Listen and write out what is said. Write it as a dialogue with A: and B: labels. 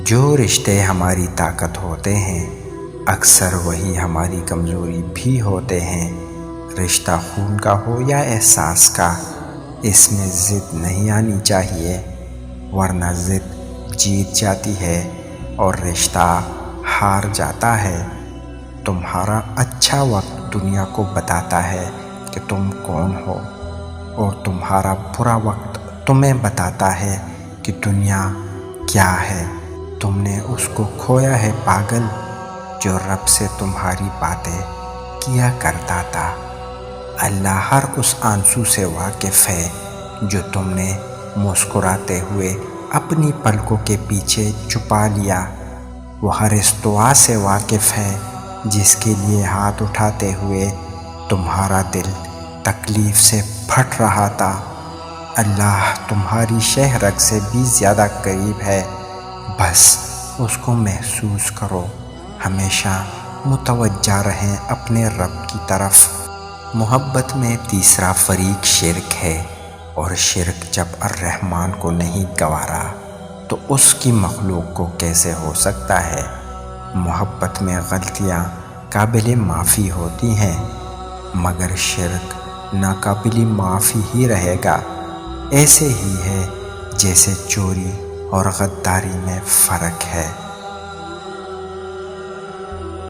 A: جو رشتے ہماری طاقت ہوتے ہیں اکثر وہی ہماری کمزوری بھی ہوتے ہیں۔ رشتہ خون کا ہو یا احساس کا، اس میں ضد نہیں آنی چاہیے، ورنہ ضد جیت جاتی ہے اور رشتہ ہار جاتا ہے۔ تمہارا اچھا وقت دنیا کو بتاتا ہے کہ تم کون ہو، اور تمہارا برا وقت تمہیں بتاتا ہے کہ دنیا کیا ہے۔ تم نے اس کو کھویا ہے پاگل، جو رب سے تمہاری باتیں کیا کرتا تھا۔ اللہ ہر اس آنسو سے واقف ہے جو تم نے مسکراتے ہوئے اپنی پلکوں کے پیچھے چھپا لیا۔ وہ ہر اس دعا سے واقف ہے جس کے لیے ہاتھ اٹھاتے ہوئے تمہارا دل تکلیف سے پھٹ رہا تھا۔ اللہ تمہاری شہ رگ سے بھی زیادہ قریب ہے، بس اس کو محسوس کرو۔ ہمیشہ متوجہ رہیں اپنے رب کی طرف۔ محبت میں تیسرا فریق شرک ہے، اور شرک جب الرحمن کو نہیں گوارا تو اس کی مخلوق کو کیسے ہو سکتا ہے۔ محبت میں غلطیاں قابل معافی ہوتی ہیں، مگر شرک ناقابل معافی ہی رہے گا۔ ایسے ہی ہے جیسے چوری اور غداری میں فرق ہے۔